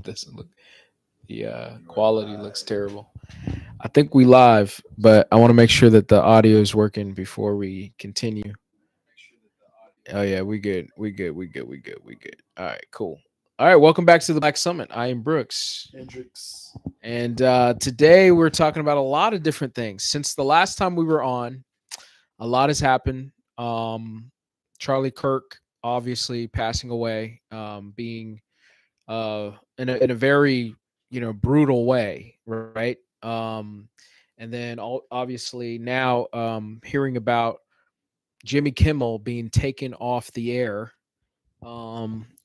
doesn't look. The quality looks terrible. I think we live, but I want to make sure that the audio is working before we continue. Oh yeah, we good. We good. We good. We good. We good. All right, cool. All right, welcome back to the Black Summit. I am Brooks, Hendrix. and today we're talking about a lot of different things. Since the last time we were on, a lot has happened. Charlie Kirk obviously passing away, being in a very brutal way, right? And then obviously now hearing about Jimmy Kimmel being taken off the air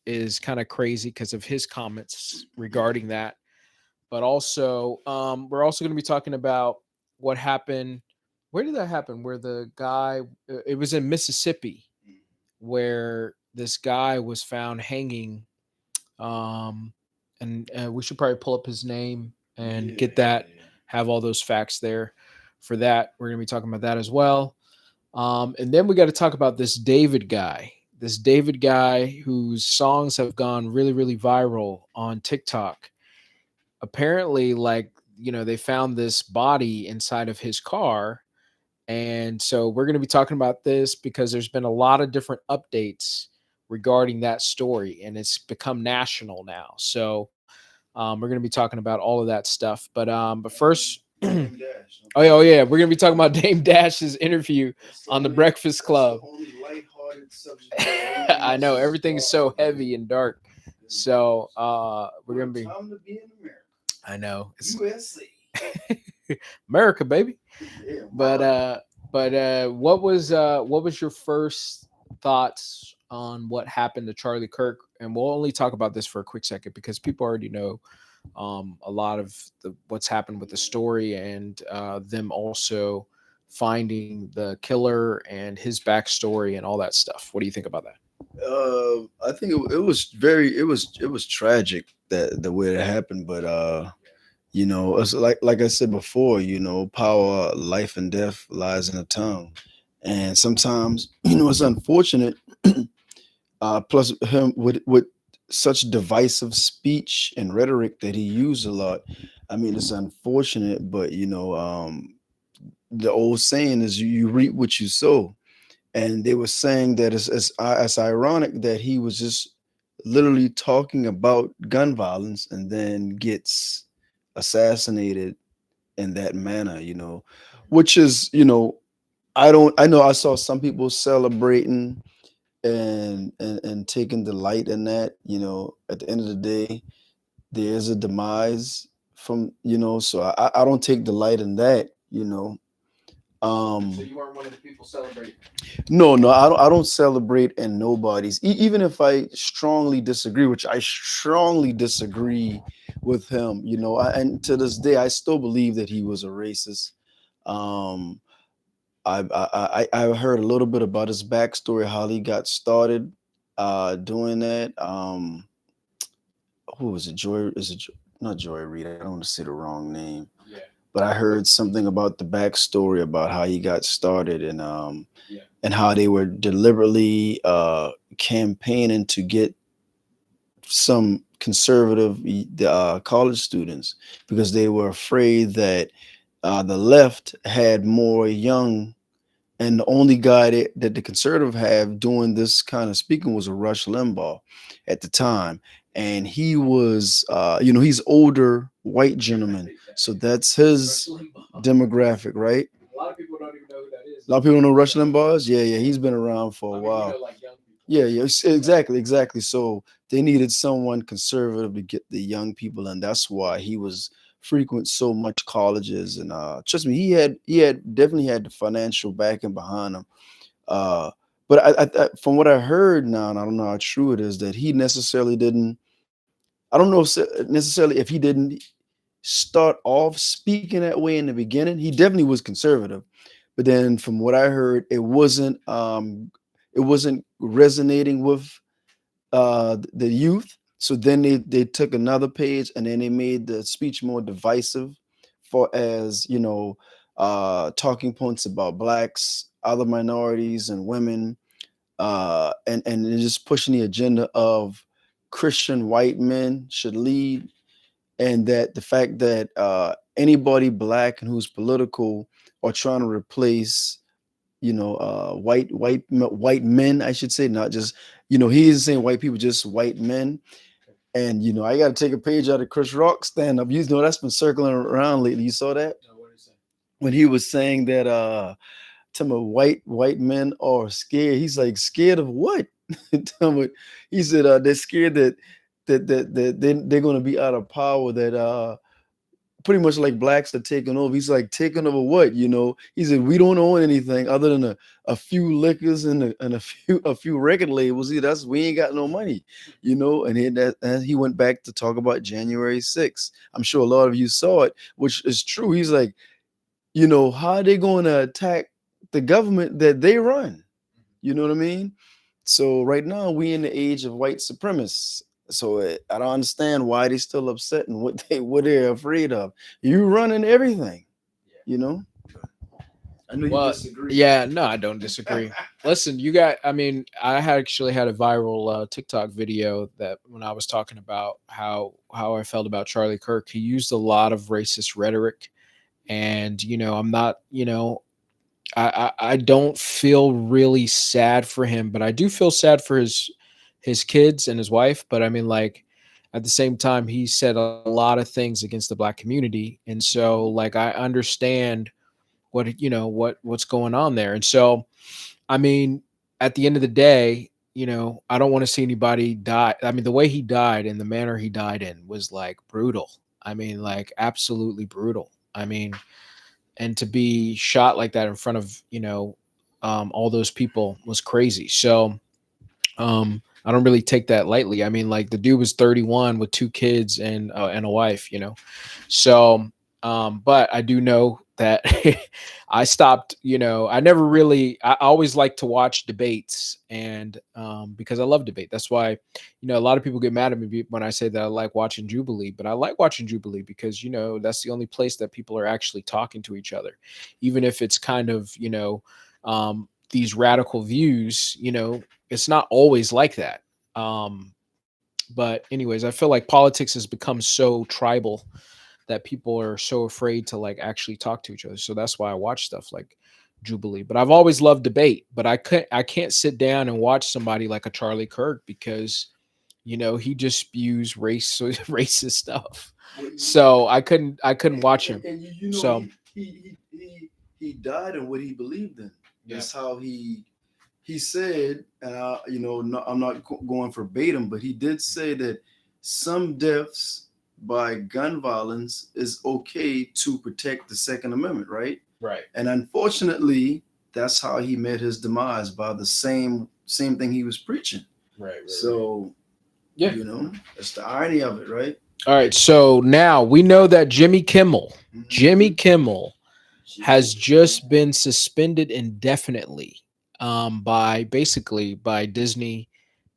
is kind of crazy because of his comments regarding that. But also, we're also going to be talking about what happened. Where did that happen? Where the guy? It was in Mississippi, where this guy was found hanging. Um, and we should probably pull up his name and get that. Have all those facts there. For that, we're going to be talking about that as well. And then we got to talk about this David guy. This David guy whose songs have gone really, really viral on TikTok. Apparently, like, they found this body inside of his car. And so we're going to be talking about this because there's been a lot of different updates regarding that story, and it's become national now. So we're going to be talking about all of that stuff. But first, oh yeah, we're gonna be talking about Dame Dash's interview on the Breakfast Club. I know everything's so heavy and dark, so we're gonna be. I know it's America, baby. But what was your first thoughts on what happened to Charlie Kirk? And we'll only talk about this for a quick second because people already know a lot of what's happened with the story and them also finding the killer and his backstory and all that stuff. What do you think about that? I think it was tragic that the way it happened, but it's like I said before, power, life and death lies in the tongue, and sometimes it's unfortunate. Plus him with such divisive speech and rhetoric that he used a lot. I mean, it's unfortunate, but the old saying is you reap what you sow, and they were saying that it's ironic that he was just literally talking about gun violence and then gets assassinated in that manner, which is, I know I saw some people celebrating and taking delight in that. At the end of the day, there is a demise from, so I don't take delight in that. So um you weren't one of the people celebrating. no, I don't celebrate in nobody's, even if I strongly disagree, which I strongly disagree with him. And to this day I still believe that he was a racist. um I heard a little bit about his backstory, how he got started doing that. Who was it? Joy? Not Joy Reid? I don't want to say the wrong name, Yeah. but I heard something about the backstory about how he got started, Yeah. and how they were deliberately campaigning to get some conservative college students because they were afraid that the left had more young, and the only guy that the conservative have doing this kind of speaking was a Rush Limbaugh at the time. And he was, he's older white gentleman. So that's his demographic, right? A lot of people don't even know who that is. A lot of people don't know Rush Limbaugh is. Yeah, he's been around for a I mean, while. like young people. Yeah, exactly, exactly. So they needed someone conservative to get the young people, and that's why he was frequent so much colleges. And trust me, he had definitely had the financial backing behind him. Uh, but from what I heard now, and I don't know how true it is, that he necessarily didn't. I don't know if necessarily if he didn't start off speaking that way in the beginning. He definitely was conservative, but then from what I heard, it wasn't resonating with the youth. So then they took another page and then they made the speech more divisive, for as talking points about blacks, other minorities, and women, and they're just pushing the agenda of Christian white men should lead, and that the fact that anybody black and who's political are trying to replace, white men, I should say, not just, he isn't saying white people, just white men. And I got to take a page out of Chris Rock stand up. That's been circling around lately. You saw that when he was saying that tell me white men are scared. He's like, scared of what? Tell me, he said they're scared that they're going to be out of power. That pretty much like blacks are taking over. He's like, taking over what? He said, we don't own anything other than a few liquors and a few record labels. We ain't got no money, and he went back to talk about January 6th. I'm sure a lot of you saw it, which is true. He's like, how are they going to attack the government that they run? You know what I mean? So right now we in the age of white supremacists. So I don't understand why they still upset and what they're afraid of. You running everything, you know. I know you Well, disagree. yeah, no, I don't disagree. Listen, I mean, I had actually had a viral TikTok video that when I was talking about how I felt about Charlie Kirk, he used a lot of racist rhetoric, and I'm not, I don't feel really sad for him, but I do feel sad for his kids and his wife. But I mean, like at the same time, he said a lot of things against the black community, and so like I understand what's going on there. And so, I mean, at the end of the day, I don't want to see anybody die. I mean, the way he died and the manner he died in was like brutal. I mean, like absolutely brutal. I mean, and to be shot like that in front of all those people was crazy. So I don't really take that lightly. I mean, like the dude was 31 with two kids and a wife, so but I do know that I stopped, I never really, I always like to watch debates, and because I love debate. That's why, a lot of people get mad at me when I say that I like watching Jubilee, but I like watching Jubilee because, that's the only place that people are actually talking to each other, even if it's kind of, these radical views, it's not always like that. But anyways, I feel like politics has become so tribal that people are so afraid to like actually talk to each other. So that's why I watch stuff like Jubilee. But I've always loved debate, but I can't sit down and watch somebody like a Charlie Kirk because he just spews racist stuff. Well, So I couldn't watch him. and So he died in what he believed in. yeah. That's how he said, and no, I'm not going verbatim, but he did say that some deaths by gun violence is okay to protect the Second Amendment, right? Right. And unfortunately, that's how he met his demise, by the same thing he was preaching. Right. So, Yeah. that's the irony of it, right? All right. So now we know that Jimmy Kimmel has just been suspended indefinitely by basically by Disney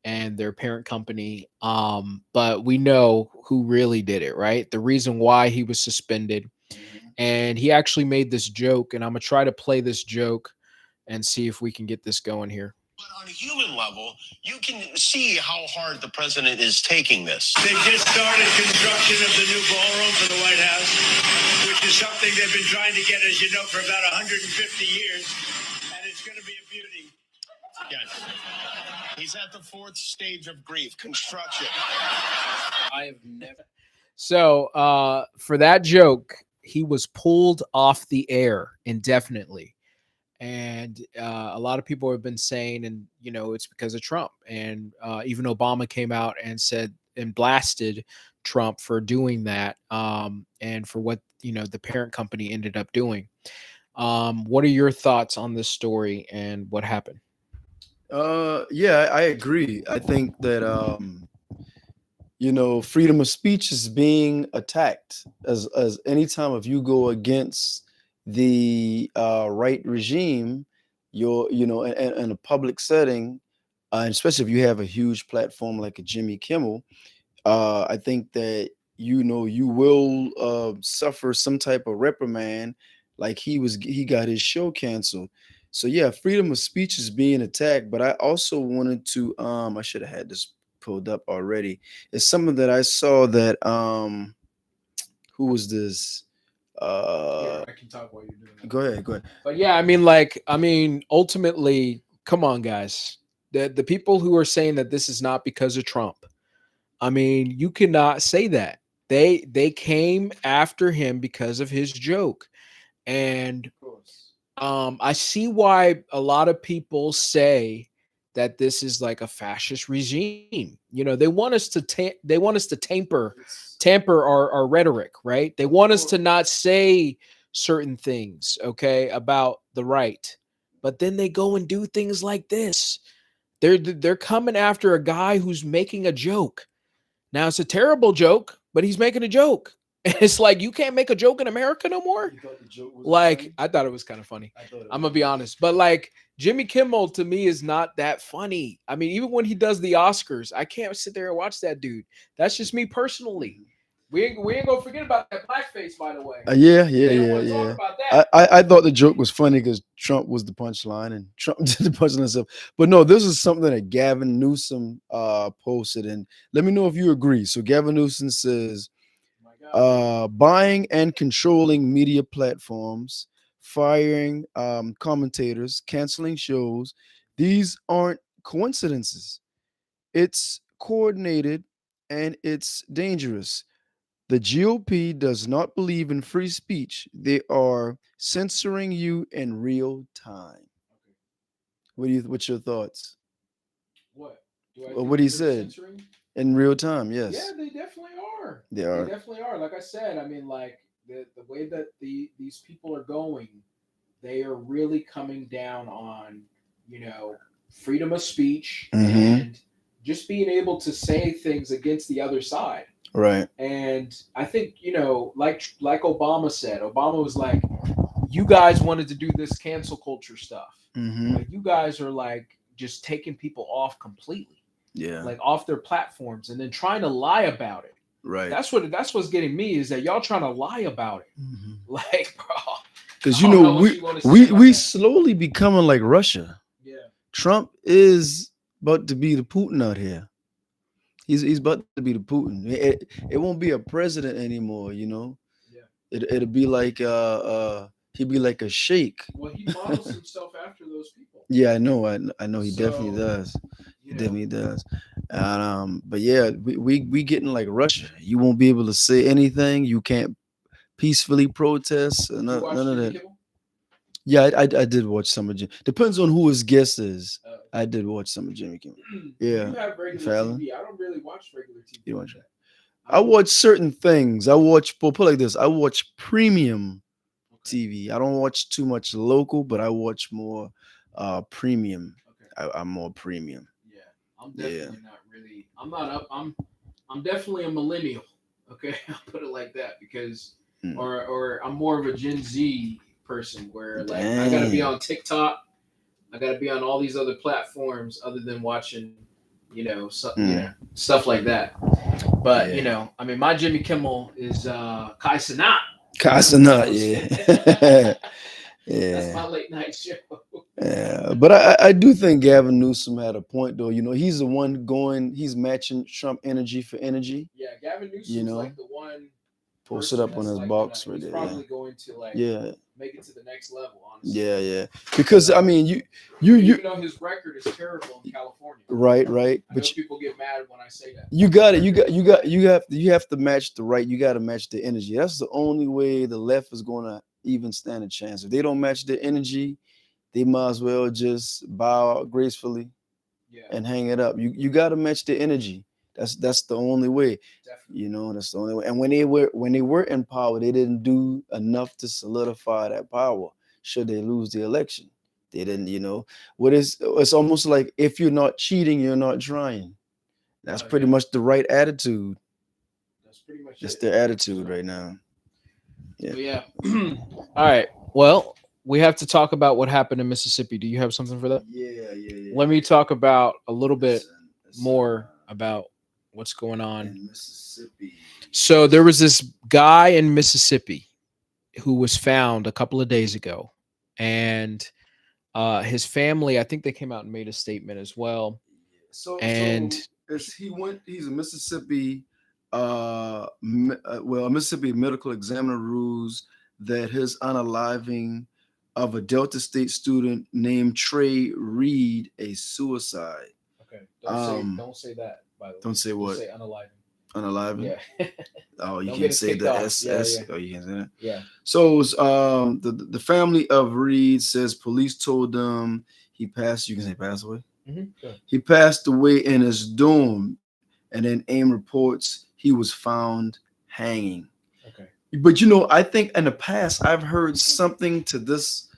and their parent company. But we know who really did it, right? The reason why he was suspended. Mhm. And he actually made this joke, and I'm going to try to play this joke and see if we can get this going here. But on a human level, you can see how hard the president is taking this. They just started construction of the new ballroom for the White House, which is something they've been trying to get, as you know, for about 150 years. And it's going to be a beauty. Yes. He's at the fourth stage of grief, construction. I have never. So for that joke, he was pulled off the air indefinitely. And a lot of people have been saying, and it's because of Trump. And even Obama came out and said and blasted Trump for doing that, and for what the parent company ended up doing. What are your thoughts on this story and what happened? Yeah, I agree. I think that freedom of speech is being attacked as anytime if you go against the right regime, you're in a public setting, and especially if you have a huge platform like a Jimmy Kimmel, I think that you will suffer some type of reprimand, like he got his show canceled. So yeah, freedom of speech is being attacked. But I also wanted to I should have had this pulled up already. It's something that I saw that who was this? I can talk while you're doing that. Go ahead, go ahead. But yeah, ultimately, come on, guys. The people who are saying that this is not because of Trump, you cannot say that. They came after him because of his joke. And Of course. I see why a lot of people say that this is like a fascist regime. They want us to tamper our rhetoric, right? They want us to not say certain things, okay, about the right. But then they go and do things like this. They're coming after a guy who's making a joke. Now it's a terrible joke, but he's making a joke. And it's like you can't make a joke in America no more. You thought the joke was Like funny? I thought it was kind of funny. I thought it I'm was gonna be honest, but like Jimmy Kimmel to me is not that funny. Even when he does the Oscars, I can't sit there and watch that dude. That's just me personally. We ain't gonna forget about that blackface, by the way. Yeah, They don't want to talk about that. I thought the joke was funny because Trump was the punchline and Trump did the punchline himself. But no, this is something that Gavin Newsom posted, and let me know if you agree. So Gavin Newsom says, My God. buying and controlling media platforms, firing commentators, canceling shows. These aren't coincidences. It's coordinated and it's dangerous. The GOP does not believe in free speech. They are censoring you in real time. What's your thoughts? What? Do I Well, think what he that they're said censoring? in real time, Yeah, yes. they definitely are. They They are. definitely are. Like I said, like the way that these people are going, they are really coming down on, freedom of speech Mhm. and just being able to say things against the other side. Right. And I think, like Obama said, Obama was like, you guys wanted to do this cancel culture stuff. Mhm. But you guys are like just taking people off completely, Yeah. like off their platforms and then trying to lie about it. Right. That's what's getting me is that y'all trying to lie about it. Mhm. Like, bro. Because I don't know what you wanna say about we that. slowly becoming like Russia. Yeah. Trump is about to be the Putin out here. He's about to be the Putin. It won't be a president anymore, you know. Yeah. It'll be like he'd be like a sheik. Well, he models himself after those people. Yeah, I know he definitely So, does. He you know, definitely does. And but yeah, we getting like Russia. You won't be able to say anything. You can't peacefully protest. did you watch None of Jimmy that. Kimmel? Yeah, I did watch some of Jim. Depends on who his guest is. Uh, I did watch some of Jimmy Kimmel. you Yeah, have regular Fallon. TV. I don't really watch regular TV. You like watch it? that. I watch certain things. I watch. Well, put it like this. I watch premium Okay. TV. I don't watch too much local, but I watch more premium. Okay. I'm more premium. Yeah, I'm Yeah. definitely not really. I'm not up. I'm definitely a millennial. Okay, I'll put it like that because, Mm. or I'm more of a Gen Z person where like I gotta be Dang. on TikTok. I gotta be on all these other platforms other than watching, stuff like that. But Yeah. my Jimmy Kimmel is Kai Cenat. Casanat, yeah. That's my Yeah. late night show. Yeah, but I do think Gavin Newsom had a point though. You know, he's the one going. He's matching Trump energy for energy. Yeah, Gavin Newsom's You know, like the one post it person up on that's his like box right he's there. probably going to like Yeah, make it to the next level, honestly. yeah. Because I mean, you Even though his record is terrible in California. right. I know But people get mad when I say that. you have to match the right. You got to match the energy. That's the only way the left is going to even stand a chance. If they don't match the energy, they might as well just bow out gracefully Yeah, and hang it up. You got to match the energy. That's the only way. definitely. You know, that's the only way. And when they were in power, they didn't do enough to solidify that power. Should they lose the election, they didn't. You know, it's almost like if you're not cheating, you're not trying. That's pretty Yeah. much the right attitude. That's pretty much That's it. their attitude right now. Yeah. But yeah. All right. Well, we have to talk about what happened in Mississippi. Do you have something for that? Yeah. Let me talk about a little bit more about what's going on. in Mississippi. So there was this guy in Mississippi who was found a couple of days ago, and his family, I think they came out and made a statement as well. So And He's a Mississippi, a Mississippi medical examiner rules that his unaliving of a Delta State student named Trey Reed a suicide. Okay. Um, Don't say that, by the way. don't say Just what? say unaliving. Unaliving. Yeah. Oh, you Don't can't get us say kicked the off. Yeah, SS. yeah. Oh, you can't say that. Yeah. So it was, the family of Reed says police told them he passed. You can say passed away. Good. He passed away in his dorm, and then AIM reports he was found hanging. Okay. But you know, I think in the past I've heard something to this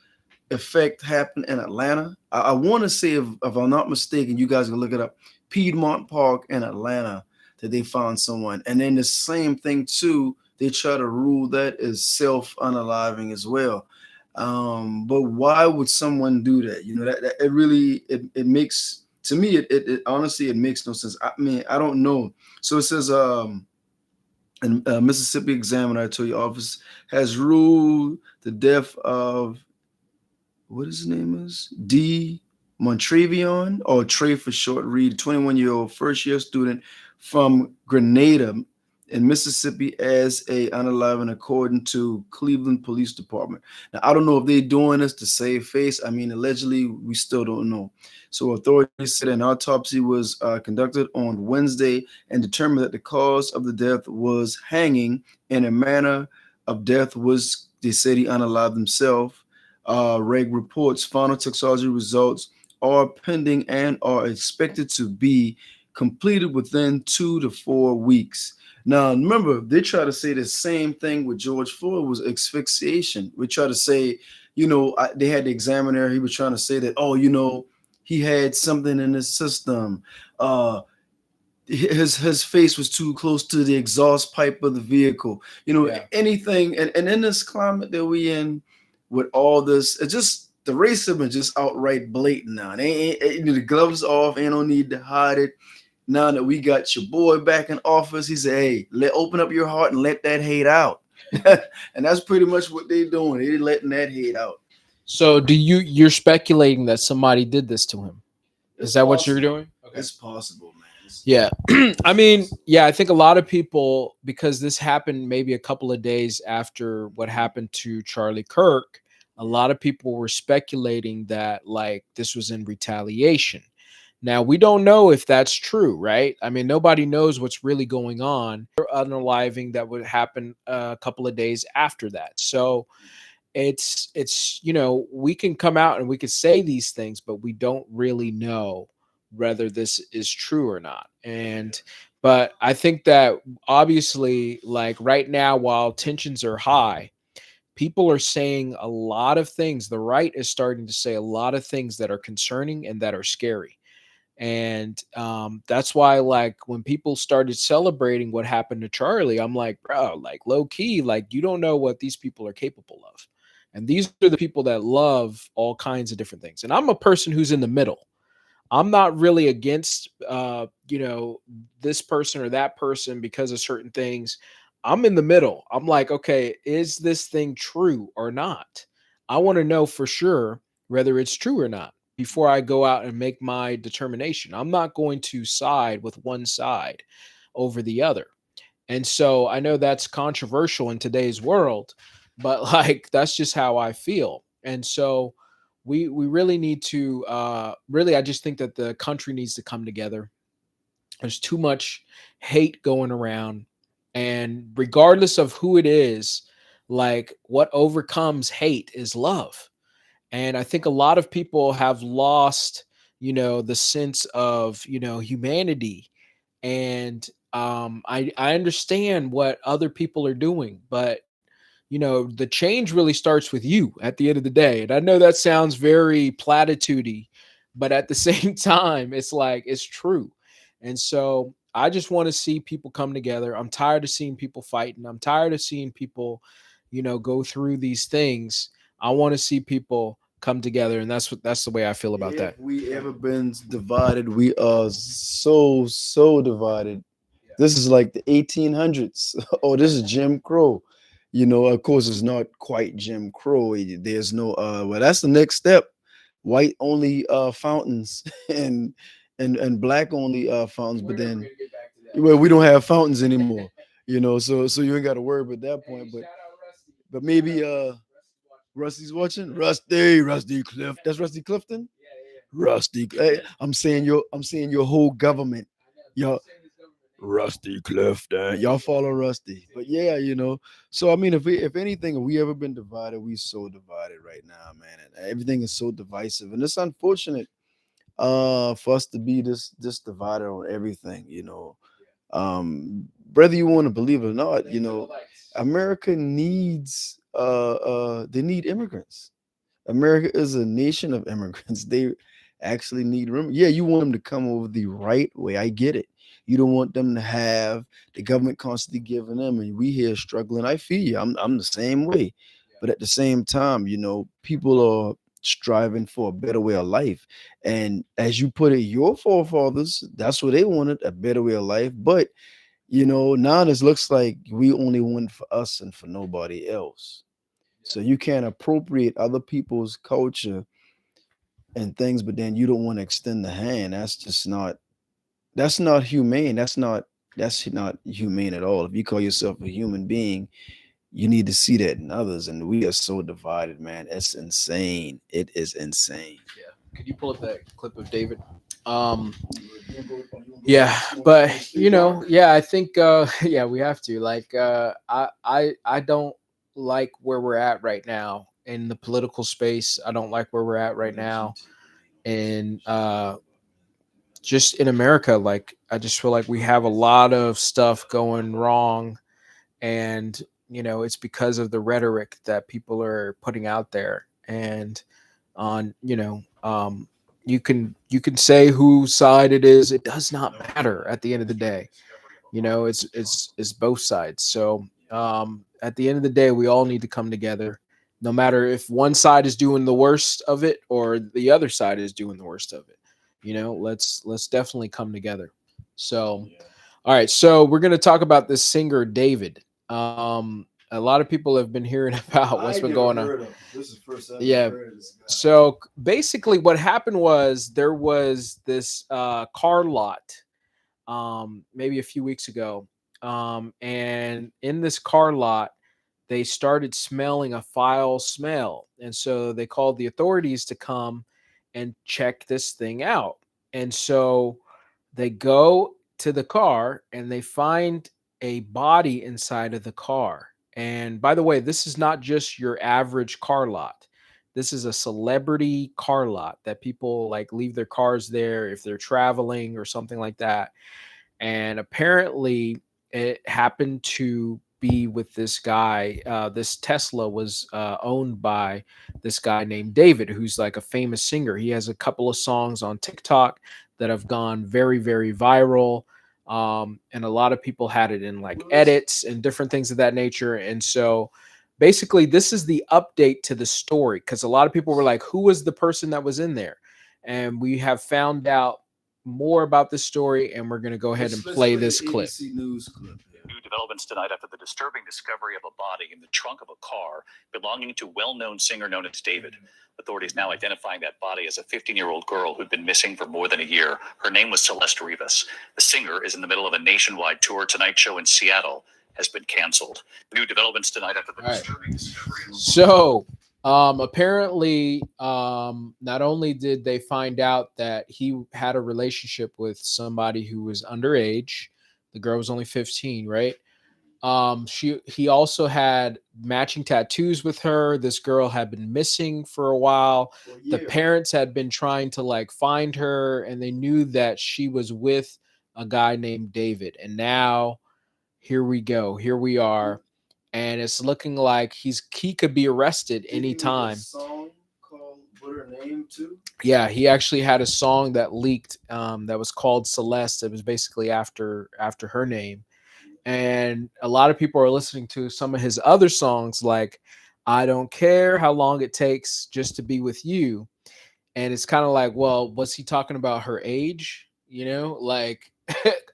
effect happen in Atlanta. I want to say, if I'm not mistaken, you guys can look it up. Piedmont Park in Atlanta, that they found someone, and then the same thing too. They try to rule that as self unaliving as well. But why would someone do that? You know, that it really it makes, to me, it honestly, it makes no sense. I mean, I don't know. So it says, and Mississippi Examiner, I told you, office has ruled the death of, what his name is, D. Montrevion, or Trey for short, Reed, 21-year-old first year student from Grenada in Mississippi, as a unalive, according to Cleveland Police Department. Now, I don't know if they're doing this to save face. I mean, allegedly, we still don't know. So authorities said an autopsy was conducted on Wednesday and determined that the cause of the death was hanging, and a manner of death was, they said, he unalived himself. Reg reports final toxicology results are pending and are expected to be completed within 2 to 4 weeks. Now, remember, they try to say the same thing with George Floyd was asphyxiation. We try to say, they had the examiner. He was trying to say that, he had something in his system. His face was too close to the exhaust pipe of the vehicle. Yeah. Anything. And in this climate that we in, with all this, it's just the racism is just outright blatant now. They ain't the gloves off. Ain't no need to hide it. Now that we got your boy back in office, he said, "Hey, open up your heart and let that hate out." And that's pretty much what they're doing. They're letting that hate out. So you're speculating that somebody did this to him? Is that what you're doing? Okay. It's possible, man. Yeah. I mean, yeah, I think a lot of people, because this happened maybe a couple of days after what happened to Charlie Kirk, a lot of people were speculating that like this was in retaliation. Now, we don't know if that's true, right? I mean, nobody knows what's really going on. Unaliving that would happen a couple of days after that. So it's we can come out and we can say these things, but we don't really know whether this is true or not. And but I think that obviously, like right now, while tensions are high, people are saying a lot of things. The right is starting to say a lot of things that are concerning and that are scary. And that's why, like, when people started celebrating what happened to Charlie, I'm like, bro, like, low key, like, you don't know what these people are capable of. And these are the people that love all kinds of different things. And I'm a person who's in the middle. I'm not really against, this person or that person because of certain things. I'm in the middle. I'm like, okay, is this thing true or not? I want to know for sure whether it's true or not before I go out and make my determination. I'm not going to side with one side over the other. And so I know that's controversial in today's world, but like that's just how I feel. And so we really need to really, I just think that the country needs to come together. There's too much hate going around, and regardless of who it is, like what overcomes hate is love. And I think a lot of people have lost, the sense of, humanity. And I understand what other people are doing, but the change really starts with you at the end of the day. And I know that sounds very platitudey, but at the same time, it's like it's true. And so I just want to see people come together. I'm tired of seeing people fighting. I'm tired of seeing people, go through these things. I want to see people come together, and that's the way I feel about that. If we ever been divided, we are so divided. This is like the 1800s. Oh, this is Jim Crow. Of course, it's not quite Jim Crow. There's no, well, that's the next step. White only fountains and and black only fountains, but then well, we don't have fountains anymore, so you ain't got to worry about that point. But maybe Rusty's watching. Rusty Cliff. That's Rusty Clifton. Rusty. Hey, I'm saying your whole government. Y'all, Rusty Clifton. Y'all follow Rusty. But yeah, So I mean, if anything, if we ever been divided, we so divided right now, man. And everything is so divisive, and it's unfortunate for us to be this divided on everything. Whether you want to believe it or not, America needs they need immigrants. America is a nation of immigrants. They actually need room. Yeah, you want them to come over the right way. I get it. You don't want them to have the government constantly giving them, and we here struggling. I feel you. I'm the same way, but at the same time, people are striving for a better way of life. And as you put it, your forefathers, that's what they wanted, a better way of life. But now it looks like we only want for us and for nobody else. So you can't appropriate other people's culture and things, but then you don't want to extend the hand. That's not humane. That's not humane at all. If you call yourself a human being, you need to see that in others. And we are so divided, man. It's insane. It is insane. Yeah. Could you pull up that clip of David? Um, yeah, but yeah, I think yeah, we have to. Like I don't like where we're at right now in the political space. I don't like where we're at right now. And just in America, like I just feel like we have a lot of stuff going wrong, and it's because of the rhetoric that people are putting out there. And on you can say whose side it is. It does not matter at the end of the day. It's both sides. So at the end of the day, we all need to come together, no matter if one side is doing the worst of it or the other side is doing the worst of it. Let's definitely come together. So all right, so we're going to talk about this singer David. A lot of people have been hearing about what's been going on. This is the first time Yeah. I've heard of this guy. So basically, what happened was there was this car lot, maybe a few weeks ago, and in this car lot, they started smelling a foul smell, and so they called the authorities to come and check this thing out. And so they go to the car and they find a body inside of the car. And by the way, this is not just your average car lot. This is a celebrity car lot that people like leave their cars there if they're traveling or something like that. And apparently it happened to be with this guy. This Tesla was owned by this guy named David, who's like a famous singer. He has a couple of songs on TikTok that have gone very, very viral. And a lot of people had it in like edits and different things of that nature. And so basically, this is the update to the story, because a lot of people were like, who was the person that was in there? And we have found out more about this story, and we're going to go ahead and play this clip. ABC News clip. New developments tonight after the disturbing discovery of a body in the trunk of a car belonging to well-known singer known as David. Authorities now identifying that body as a 15-year-old girl who'd been missing for more than a year. Her name was Celeste Rivas. The singer is in the middle of a nationwide tour. Tonight's show in Seattle has been canceled. New developments tonight after the disturbing discovery of a So apparently, not only did they find out that he had a relationship with somebody who was underage, the girl was only 15, right? He also had matching tattoos with her. This girl had been missing for a while. The parents had been trying to like find her, and they knew that she was with a guy named David. And now here we go. Here we are. And it's looking like he could be arrested anytime. Song called what her name too? Yeah, he actually had a song that leaked that was called Celeste. It was basically after her name. And a lot of people are listening to some of his other songs like I Don't Care How Long It Takes Just to Be With You. And it's kind of like, well, was he talking about her age? Like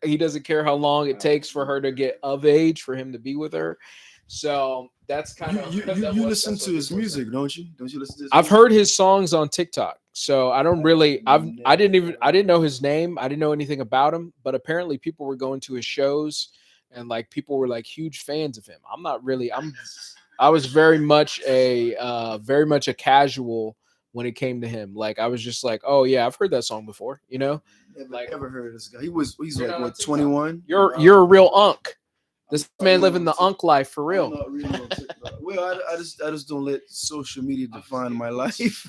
he doesn't care how long it takes for her to get of age for him to be with her. So that's kind of you listen to his music, don't you? Don't you listen to his I've music? heard his songs on TikTok, so I don't really. I didn't know his name. I didn't know anything about him, but apparently people were going to his shows, and like people were like huge fans of him. I'm not really. I was very much a casual when it came to him. Like I was just like, oh yeah, I've heard that song before. You know, like Never heard of this guy. He's You're like not on what, TikTok. 21? you're a real unk. This I'm man not living on the TikTok. unk life for I'm real. not really on TikTok. Well, I just don't let social media define my life.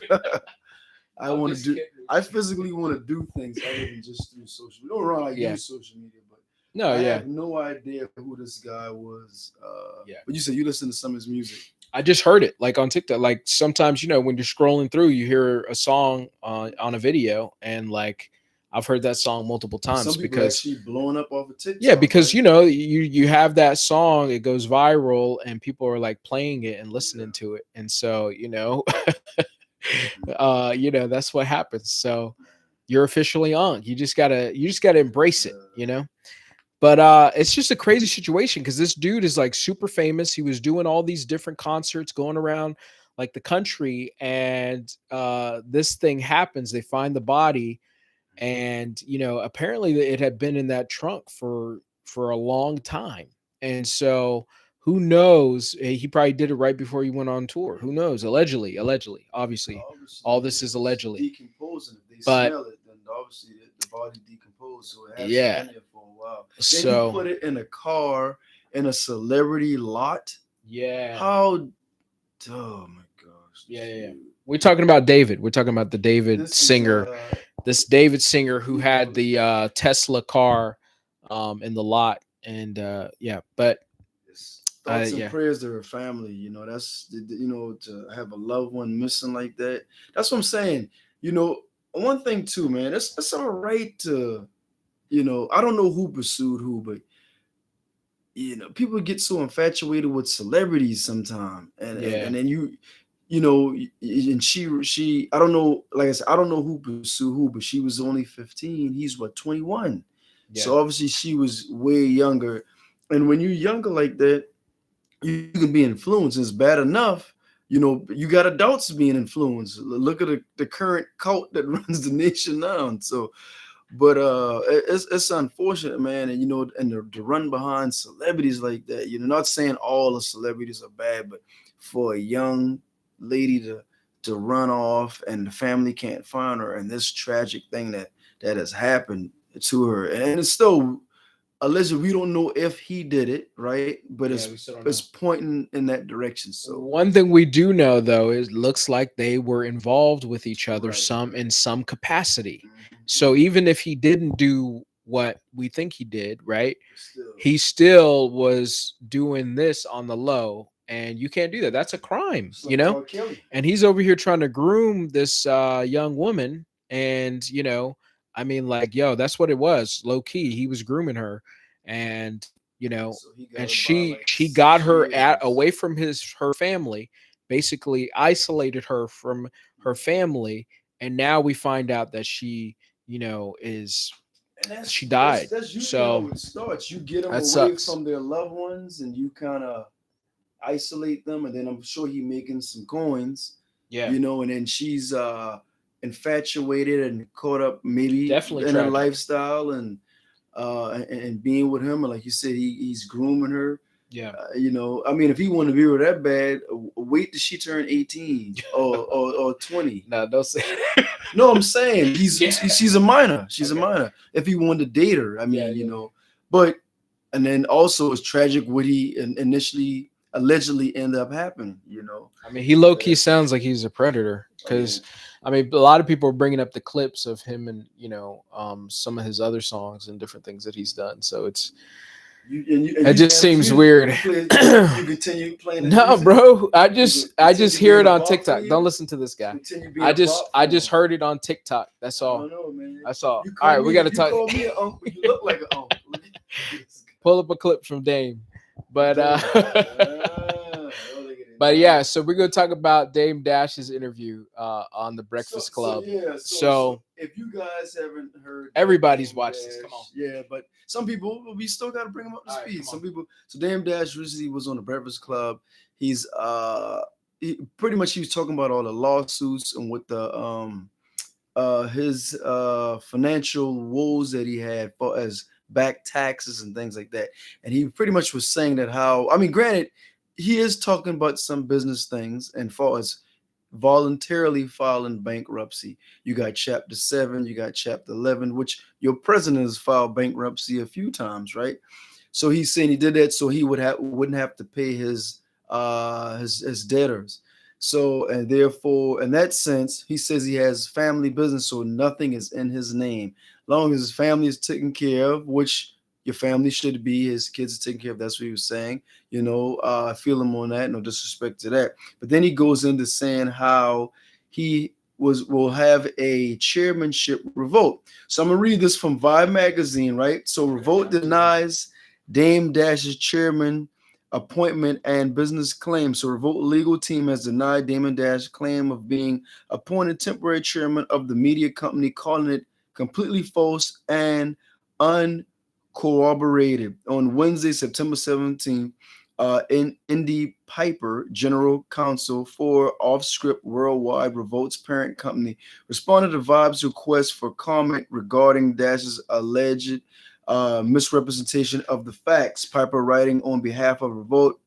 I physically want to do things other than just through social media. Don't wrong, I Yeah. use social media, but No, I yeah. have no idea who this guy was. Yeah. But you said you listen to some of his music. I just heard it like on TikTok. Like sometimes, you know, when you're scrolling through, you hear a song on a video, and like I've heard that song multiple times Some people because actually blowing up off of TikTok. yeah, because right? you know, you have that song, it goes viral, and people are like playing it and listening to it, and so you know, that's what happens. So you're officially on. You just gotta embrace it, you know. But it's just a crazy situation because this dude is like super famous. He was doing all these different concerts going around like the country, and this thing happens. They find the body, and you know, apparently it had been in that trunk for a long time. And so who knows? He probably did it right before he went on tour. Who knows? Allegedly, obviously, all this is allegedly. Decomposing. If they But- smell it, then obviously the body decomposed, so it has Yeah. been there for a while. Then So you put it in a car in a celebrity lot. yeah. How? Oh my gosh. Yeah. dude. We're talking about David. We're talking about the David This is, singer. This David singer who had the Tesla car in the lot. And yeah, but thoughts and yeah. prayers to her family. You know, that's to have a loved one missing like that. That's what I'm saying. You know, one thing too, man. It's all right to, I don't know who pursued who, but people get so infatuated with celebrities sometimes, and then and she I don't know, like I said, I don't know who pursued who, but she was only 15. He's what, 21. Yeah. So obviously she was way younger, and when you're younger like that, you can be influenced. It's bad enough, you got adults being influenced. Look at the current cult that runs the nation now. So, but it's unfortunate, man. And and to run behind celebrities like that, not saying all the celebrities are bad, but for a young lady to run off and the family can't find her, and this tragic thing that has happened to her, and it's still alleged. We don't know if he did it, right? But it's pointing in that direction. So one thing we do know though is it looks like they were involved with each other Right. in some capacity. So even if he didn't do what we think he did, right? He still was doing this on the low, and you can't do that. That's a crime, And he's over here trying to groom this young woman, and I mean, like, yo, that's what it was. Low key, he was grooming her, and and she got her away from her family, basically isolated her from her family, and now we find out that she she died. That's usually So how it starts. You get them that away sucks. from their loved ones, and you kind of isolate them, and then I'm sure he making some coins. Yeah, And then she's infatuated and caught up maybe Definitely in tragic. her lifestyle and being with him, and like you said, he's grooming her. yeah. I mean, if he wanted to be with her that bad, wait till she turn 18 or 20. No, don't say. No, I'm saying she's a minor. She's Okay. a minor. If he wanted to date her, I mean, Yeah. But and then also it's tragic what he initially allegedly ended up happening. I mean, he low key sounds like he's a predator because I mean, a lot of people are bringing up the clips of him and some of his other songs and different things that he's done. So it's it just seems weird. You continue playing. No, bro, I just hear it on TikTok. TikTok. Don't listen to this guy. Continue being I a just prop for him. heard it on TikTok. That's I all. don't know, man. That's all. You All call right, we me- got to you talk. call me an uncle. You look like an uncle. Look at this guy. Pull up a clip from Dame. But Oh, look at But yeah, so we're gonna talk about Dame Dash's interview on the Breakfast Club. So if you guys haven't heard, everybody's Dame watched this. Dash, Come on. Yeah, but some people, we still got to bring them up to All right, speed. come Some on. people. So Dame Dash recently was on the Breakfast Club. He's pretty much he was talking about all the lawsuits and what the his financial woes that he had for as back taxes and things like that. And he pretty much was saying that how, I mean, granted, he is talking about some business things and far as voluntarily filing bankruptcy. You got chapter 7, you got chapter 11, which your president has filed bankruptcy a few times, right? So he's saying he did that so he wouldn't have to pay his debtors. So, and therefore, in that sense, he says he has family business, so nothing is in his name. Long as his family is taken care of, which your family should be, his kids are taken care of. That's what he was saying. I feel him on that. No disrespect to that. But then he goes into saying how he will have a chairmanship revolt. So I'm gonna read this from Vibe magazine, right? So revolt denies Dame Dash's chairman appointment and business claims. So Revolt legal team has denied Damon Dash's claim of being appointed temporary chairman of the media company, calling it completely false and uncorroborated. On Wednesday, September 17th, Indy Piper, general counsel for Offscript Worldwide, Revolt's parent company, responded to Vibe's request for comment regarding Dash's alleged misrepresentation of the facts. Piper, writing on behalf of Revolt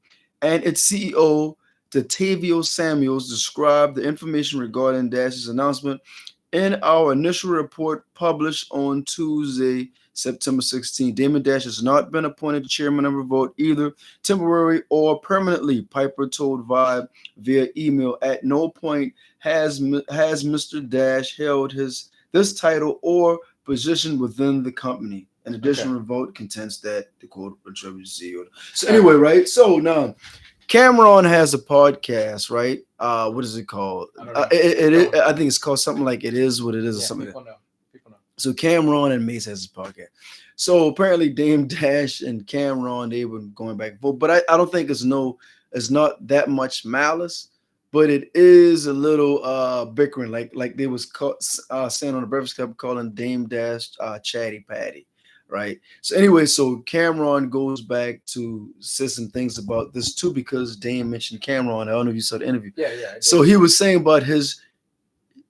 and its CEO, Datavio Samuels, described the information regarding Dash's announcement in our initial report published on Tuesday, September 16. Damon Dash has not been appointed chairman of Revolt, either temporary or permanently, Piper told Vibe via email. At no point has Mr. Dash held this title or position within the company. In addition, Revolt contends that the quote attributed CEO. So anyway, right? So now Cameron has a podcast, right? What is it called? I think it's called something like It Is What It Is or something. People know. So Cameron and Mace has his podcast. So apparently Dame Dash and Cameron, they were going back and forth. But I don't think it's not that much malice, but it is a little bickering, like they was saying on the Breakfast Club, calling Dame Dash Chatty Patty. Right. So anyway, so Cameron goes back to say some things about this too, because Dame mentioned Cameron. I don't know if you saw the interview. Yeah. So he was saying about his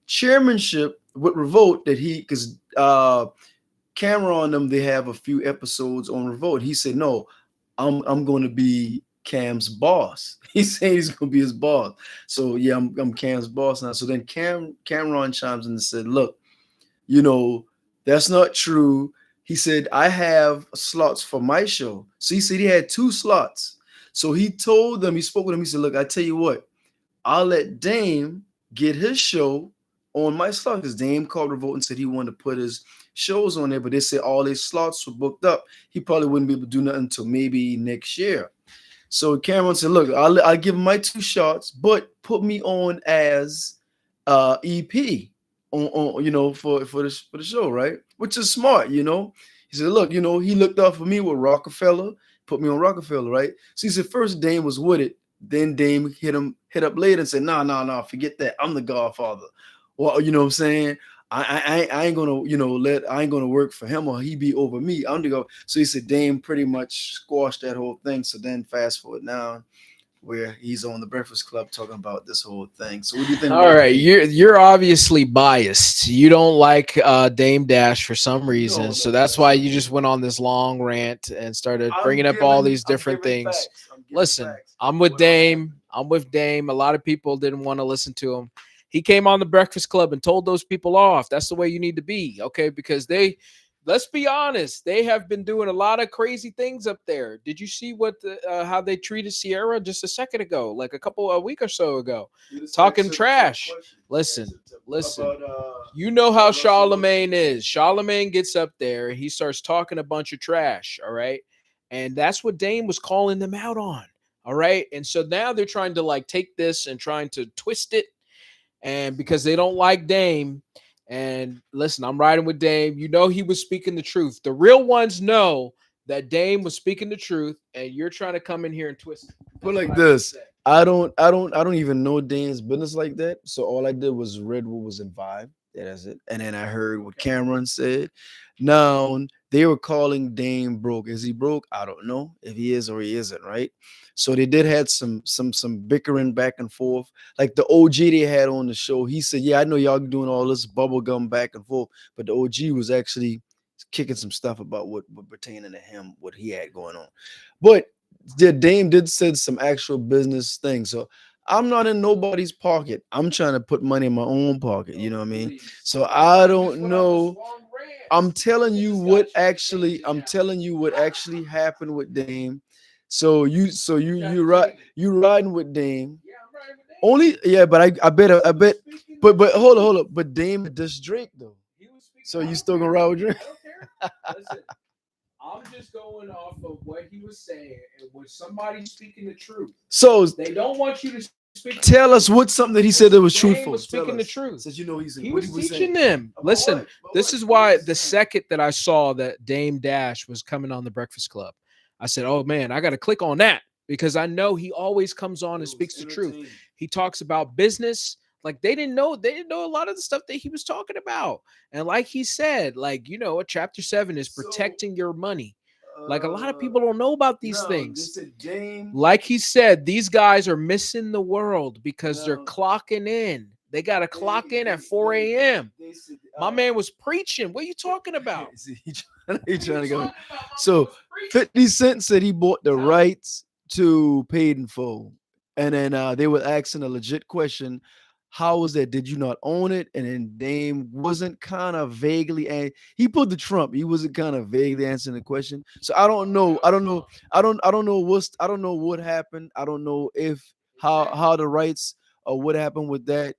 chairmanship with Revolt that because Cameron them, they have a few episodes on Revolt. He said, no, I'm going to be Cam's boss. He's saying he's going to be his boss. So yeah, I'm Cam's boss now. So then Cameron chimes in and said, look, that's not true. He said, I have slots for my show. So he said he had 2 slots. So he told them, he spoke with him. He said, look, I tell you what, I'll let Dame get his show on my slot, because Dame called Revolt and said he wanted to put his shows on there, but they said all his slots were booked up. He probably wouldn't be able to do nothing until maybe next year. So Cameron said, look, I'll give him my 2 shots, but put me on as EP. On for the show, right? Which is smart, He said, look, he looked out for me with Rockefeller, put me on Rockefeller, right? So he said first Dame was with it, then Dame hit up later and said, no, forget that. I'm the Godfather. Well, you know what I'm saying? I ain't gonna I ain't gonna work for him or he be over me. I'm the go. So he said Dame pretty much squashed that whole thing. So then fast forward now, where he's on the Breakfast Club talking about this whole thing. So what do you think? All right, you're obviously biased. You don't like Dame Dash for some reason, No, so that's why you just went on this long rant and started bringing up all these different things. Listen, I'm with Dame. I'm with Dame. A lot of people didn't want to listen to him. He came on the Breakfast Club and told those people off. That's the way you need to be, okay? Because let's be honest, they have been doing a lot of crazy things up there. Did you see how they treated Sierra just a second ago, like a week or so ago, talking trash? Listen. You know how Charlemagne is. Charlemagne gets up there, he starts talking a bunch of trash, all right? And that's what Dame was calling them out on, all right? And so now they're trying to take this and trying to twist it, and because they don't like Dame. And listen, I'm riding with Dame. He was speaking the truth. The real ones know that Dame was speaking the truth, and you're trying to come in here and twist it. Put like this. I don't even know Dane's business like that. So all I did was read what was in Vibe. Yeah, that's it. And then I heard what Cameron said. Now they were calling Dame broke. Is he broke? I don't know if he is or he isn't, right? So they did had some bickering back and forth. Like the OG they had on the show, he said, "Yeah, I know y'all doing all this bubble gum back and forth," but the OG was actually kicking some stuff about what pertaining to him, what he had going on. But the Dame did said some actual business things. So I'm not in nobody's pocket. I'm trying to put money in my own pocket. You know what I mean? So I don't know. I'm telling you what actually happened with Dame. You riding with Dame. Only yeah, but I bet but hold up. But Dame dissed Drake though. So you still gonna ride with Drake? Listen, I'm just going off of what he was saying, and when somebody's speaking the truth, So they don't want you to speak. tell us what's something that he said that was truthful. Was speaking the Tell us. truth. Says you know He was teaching them. Listen, this is why the second that I saw that Dame Dash was coming on the Breakfast Club, I said, "Oh man, I got to click on that because I know he always comes on and speaks the truth. He talks about business." Like they didn't know a lot of the stuff that he was talking about. And like he said, like, a chapter 7 is protecting your money. Like a lot of people don't know about these things. Like he said, these guys are missing the world because they're clocking in. They got to clock in at 4 a.m. My man was preaching. What are you talking about? He trying to go. So 50 Cent said he bought the rights to Paid in Full. And then they were asking a legit question. How was that? Did you not own it? And then Dame wasn't kind of vaguely, and he put the Trump. He wasn't kind of vaguely answering the question. So I don't know. I don't know what happened. I don't know if how the rights or what happened with that.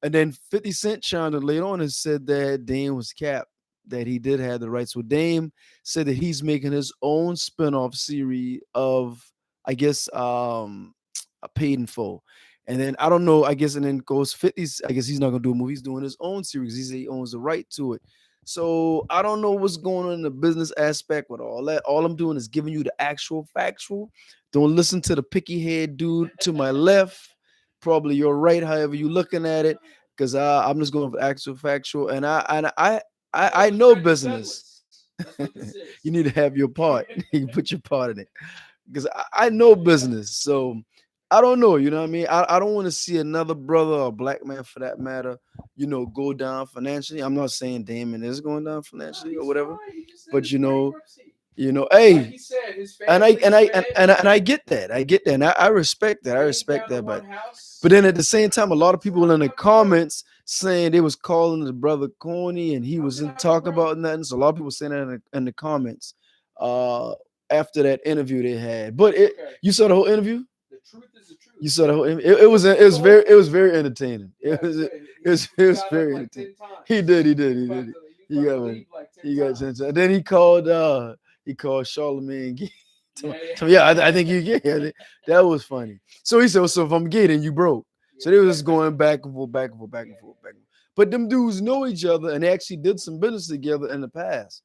And then 50 Cent chimed in later on and said that Dame was capped, that he did have the rights. With Dame said that he's making his own spin-off series of, I guess, a Paid in Full. And then I don't know, I guess, and then goes 50s. I guess he's not gonna do a movie, he's doing his own series. He said he owns the right to it. So I don't know what's going on in the business aspect with all that. All I'm doing is giving you the actual factual. Don't listen to the picky head dude to my left. Probably your right, however you looking at it, because I'm just going for actual factual, and I know business. You need to have your part. You put your part in it, because I know business. So I don't know. You know what I mean? I don't want to see another brother or black man, for that matter, go down financially. I'm not saying Damon is going down financially or whatever, but hey, Like he said, his and I family and I and, spent. and I get that. I get that. And I respect that. I respect that. But then at the same time, a lot of people in the comments saying they was calling the brother corny and he wasn't talking about nothing. So a lot of people saying that in the comments after that interview they had. But you saw the whole interview? The truth is the truth. You saw the whole it was very entertaining. It was very entertaining. He did. He got 10 times. Then he called Charlemagne gay. I think you gay. That was funny. So he said, so if I'm gay, then you broke. So they was just going back and forth, back and forth, back and forth, back and forth. But them dudes know each other and they actually did some business together in the past.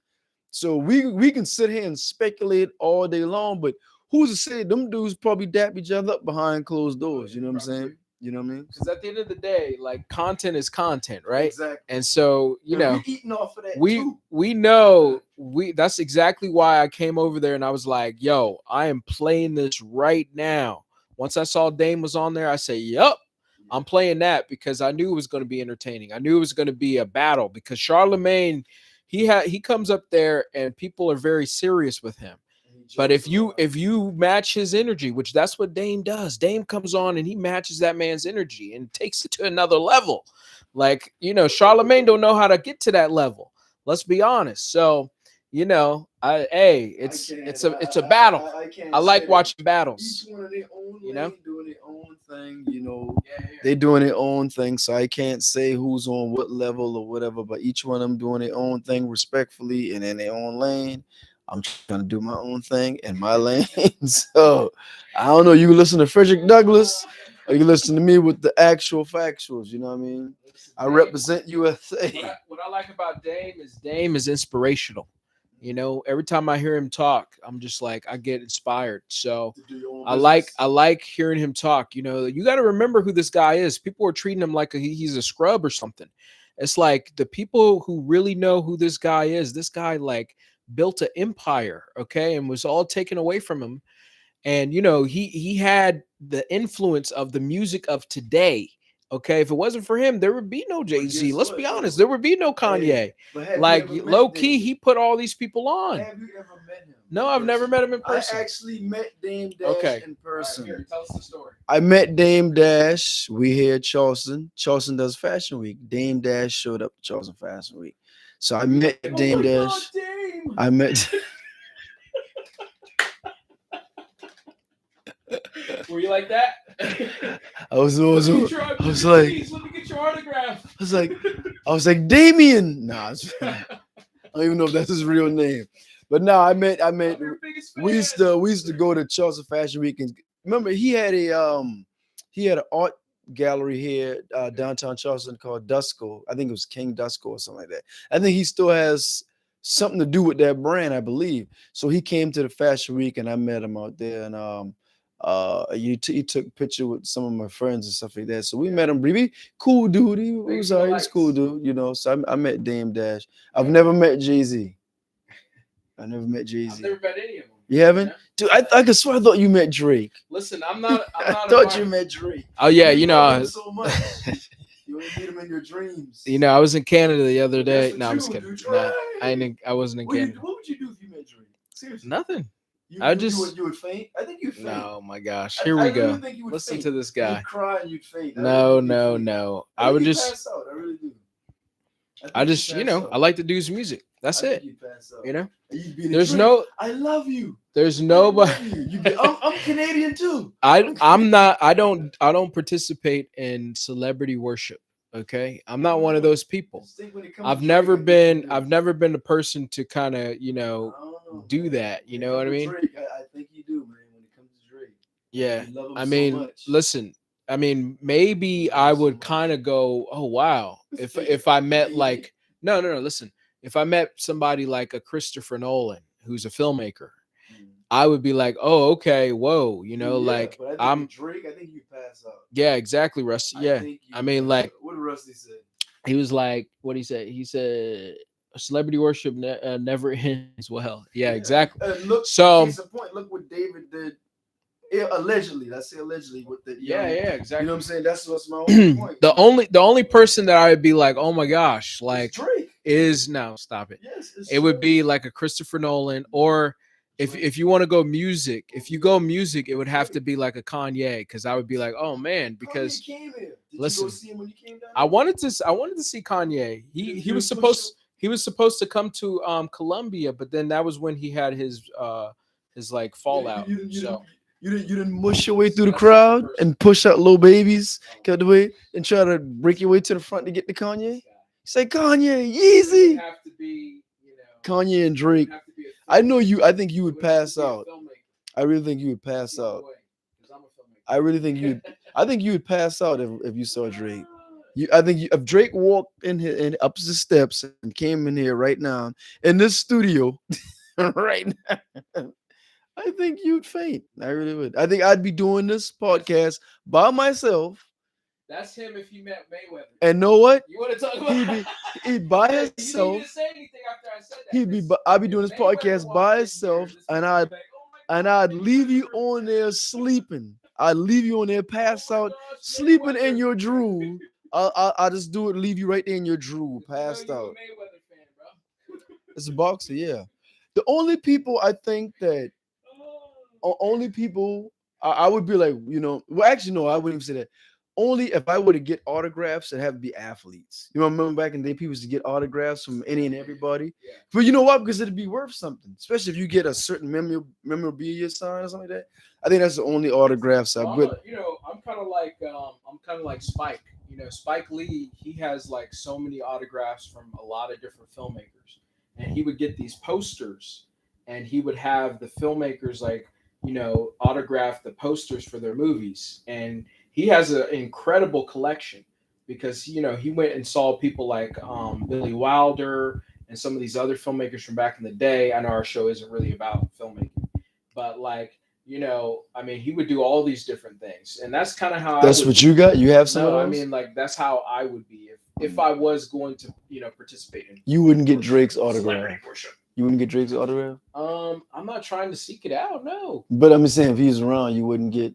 So we can sit here and speculate all day long, but who's to say them dudes probably dap each other up behind closed doors? You know what I'm saying? You know what I mean? Because at the end of the day, like content is content, right? Exactly. And so we eating off of that we know that's exactly why I came over there and I was like, yo, I am playing this right now. Once I saw Dame was on there, I say, yup, I'm playing that because I knew it was going to be entertaining. I knew it was going to be a battle because Charlemagne, he comes up there and people are very serious with him. But if you match his energy, which that's what Dame does, Dame comes on and he matches that man's energy and takes it to another level. Like, Charlemagne don't know how to get to that level. Let's be honest. So, it's a battle. I like watching battles. Each one of their own lane, doing their own thing, they doing their own thing. So I can't say who's on what level or whatever, but each one of them doing their own thing respectfully and in their own lane. I'm trying to do my own thing in my lane. So I don't know. You can listen to Frederick Douglass or you can listen to me with the actual factuals. You know what I mean? I represent USA. What I like about Dame is inspirational. You know, every time I hear him talk, I'm just like I get inspired. So To do your own I like hearing him talk. You know, you got to remember who this guy is. People are treating him like he's a scrub or something. It's like the people who really know who this guy is. This guy like built an empire, okay, and was all taken away from him. And you know, he had the influence of the music of today. Okay, if it wasn't for him, there would be no Jay Z. guess Let's what, be honest, though? there would be no Kanye. Hey, but have you Like ever met low key, Dame? he put all these people on. Have you ever met him? No, in I've never person? met him in I person. actually met Dame Dash Okay. in All right, person. here, tell us the story. I met Dame Dash. We here at Charleston. Charleston does Fashion Week. Dame Dash showed up to Charleston Fashion Week. So I met Dame my Dash. God, Dame! I met. Were you like that? I was Let me like, get your autograph. I was like Damien. Nah, I don't even know if that's his real name. But no, I met. I'm your biggest fan. We used to go to Charleston Fashion Week and remember he had an art gallery here downtown Charleston called Dusko. I think it was King Dusko or something like that. I think he still has something to do with that brand, I believe. So he came to the Fashion Week and I met him out there and he took a picture with some of my friends and stuff like that. So we met him. He cool dude. He was alright. He's cool dude, you know. So I met Dame Dash. I've never met Jay-Z. I never met Jay-Z. I've never met any of them. You haven't? Yeah. Dude, I could swear I thought you met Drake. Listen, I'm not I a thought part- you met Drake. Oh yeah, you love know, him so much. You only meet him in your dreams. you know, I was in Canada the other day. That's what No, I'm you just would kidding. do, Nah, Drake. I wasn't in Canada. What would you do if you met Drake? Seriously. Nothing. You, I you- just- you would faint. I think you'd faint. No, my gosh. I- Here I we really go. think you would Listen faint. to this guy. You'd cry and you'd faint. I No, really think you'd no, faint. no. I I think would you'd just, pass out. I really do. I just, you know, I like the dude's music. That's it. You'd pass out. You know, And you'd be in there's Drake, no, I love you. there's I nobody. love you. You'd be, I'm Canadian too. I'm not. I don't participate in celebrity worship. Okay, I'm not one of those people. Just think when it comes I've to never Drake, I think been. you do. I've never been the person to kind of, you I know, don't know, do man. that. You When it know what I comes to mean? Drake, I think you do, man. When it comes to Drake, Yeah. you love him I so mean, much. listen. I mean, maybe I would kind of go, oh wow, if I met like no. Listen, if I met somebody like a Christopher Nolan, who's a filmmaker, I would be like, oh okay, whoa, you know, Yeah, like but I think I'm. with Drake, I think you pass out. Yeah, exactly, Rusty. I Yeah, think you I mean, pass like out. What did Rusty say? he was like, what he said? He said, celebrity worship never ends well. Yeah, exactly. Look, So- case in point, look what David did. Yeah, allegedly, let's say allegedly with the Yeah, young- yeah, You know exactly. what I'm saying? That's what's my only point. the only person that I would be like, oh my gosh, It's like Drake. is no, stop it. Yes, it's It would Drake. be like a Christopher Nolan, or if you want to go music, if you go music, it would have to be like a Kanye, because I would be like, oh man, because Kanye came here. Did listen, you go see him when you came down? I wanted to see Kanye. He was supposed to come to Colombia, but then that was when he had his like fallout. So You didn't mush your way through the crowd and push out little babies, cut the way, and try to break your way to the front to get to Kanye. Say Kanye, Yeezy, have to be, you know, Kanye and Drake. have to be a I know you. I think you would would have to pass be a out. filmmaker. I really think you would pass Either out. way, 'cause I'm a filmmaker. I really think you. I think you would pass out if you saw Drake. If Drake walked in here and up the steps and came in here right now in this studio, right now, I think you'd faint. I really would. I think I'd be doing this podcast by myself, That's him if he met Mayweather. and know what? You want to talk He'd about? he'd by Hey, you didn't himself. even say anything after I said that. He'd be. This- I'd be doing if this Mayweather podcast walked by in himself, here, this and man would I'd be like, oh my I'd God, leave you Mayweather. on there sleeping. I'd leave you on there, pass Oh my out, gosh, sleeping in Mayweather. your drool. I'll just do it, leave you right there in your drool, You know passed you a out. Mayweather fan, bro. It's a boxer, yeah. The only people I think that only people I would be like, you know, well, actually, no, I wouldn't even say that. Only if I were to get autographs, it'd have to be athletes. You know, remember back in the day, people used to get autographs from any and everybody. Yeah. But you know what? Because it'd be worth something, especially if you get a certain memorabilia sign or something like that. I think that's the only autographs I Well, would. you know, I'm kind of like Spike. You know, Spike Lee, he has like so many autographs from a lot of different filmmakers, and he would get these posters, and he would have the filmmakers like, you know, autograph the posters for their movies, and he has an incredible collection because, you know, he went and saw people like Billy Wilder and some of these other filmmakers from back in the day. I know our show isn't really about filmmaking, but like, I mean, he would do all these different things, and that's kind of how That's I would what be. you got? You have some of No, I those? mean, like that's how I would be if I was going to, participate in. You wouldn't get Drake's Celebrity autograph. worship. You wouldn't get Drake's autograph? I'm not trying to seek it out. No, But I'm saying if he's around, you wouldn't get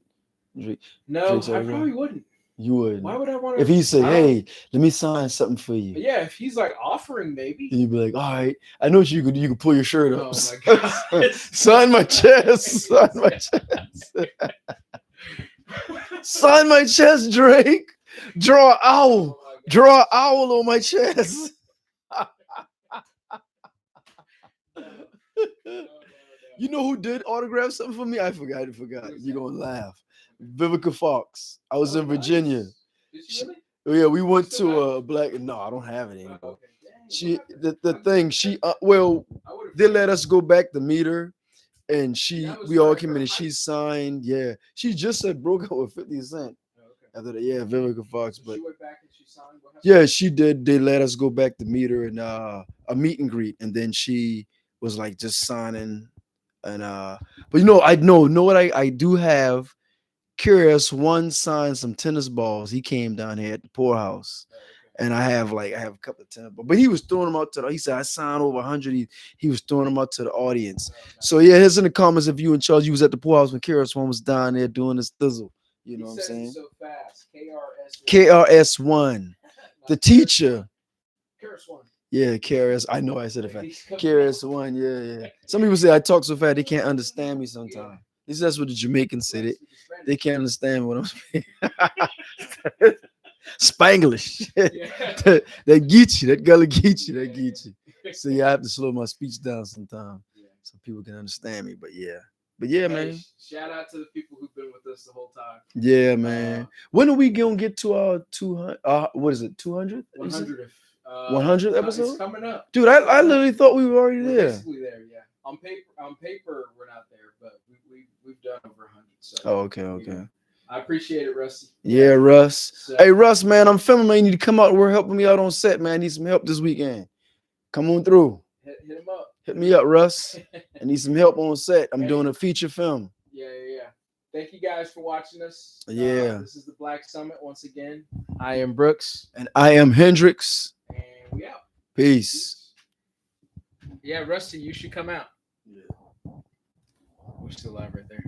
Drake. no, Drake's I autograph? probably wouldn't. You wouldn't. Why would I want to? If he said, "Hey, let me sign something for you," Yeah, if he's like offering, maybe. and you'd be like, "All right, I know what you could. You could pull your shirt Oh up, my god! sign my chest, sign my chest, sign my chest, Drake. Draw an owl, draw an owl on my chest." You know who did autograph something for me? I forgot. You're gonna laugh. Vivica Fox. I was in Virginia. Did you really? Oh, yeah, we went to a black. No, I don't have it anymore. Okay. Dang, She what? the thing she well I would've- they let us go back to meet her, and That was we all like came her in and she signed. Yeah, she just said broke up with 50 Cent Oh, okay. after that. Yeah, Vivica Fox. So But she went back and she signed. What happened? yeah, she did. They let us go back to meet her and a meet and greet, and then she was like just signing. And but I know what I do have. Curious one signed some tennis balls. He came down here at the poorhouse. Oh, okay. And I have a couple of tennis balls. But he was throwing them out to he said I signed over 100. He was throwing them out to the audience. Oh, okay. So yeah, here's in the comments if you in charge. You was at the poorhouse when Curious one was down there doing his thizzle. You know He what I'm says it saying? so fast. KRS. KRS1, the teacher. KRS One. Yeah, KRS. I know I said it fast. He's coming KRS1, yeah. Some people say I talk so fast they can't understand me sometimes. At least that's what the Jamaicans say. They can't understand what I'm saying. Spanglish. Yeah. That get you. That gully get you. That get you. So yeah, I have to slow my speech down sometimes Yeah. so people can understand me. But yeah, Hey, man. shout out to the people who've been with us the whole time. Yeah, man. When are we gonna get to our 200? What is it? 200? 100th. 100th episode? It's coming up. Dude, I literally thought we were already We're there. basically there, yeah. On paper, we're not there, but we've done over 100. So. Oh, okay. I appreciate it, Rusty. Yeah, Russ. So, Hey, Russ, man, I'm filming, man. You need to come out. We're helping me out on set, man. I need some help this weekend. Come on through. hit him up. Hit me up, Russ. I need some help on set. I'm doing a feature film. Yeah. Thank you guys for watching us. Yeah. This is the Black Summit once again. I am Brooks. And I am Hendrix. And we out. Peace. Yeah, Rusty, you should come out. Yeah. We're still live right there.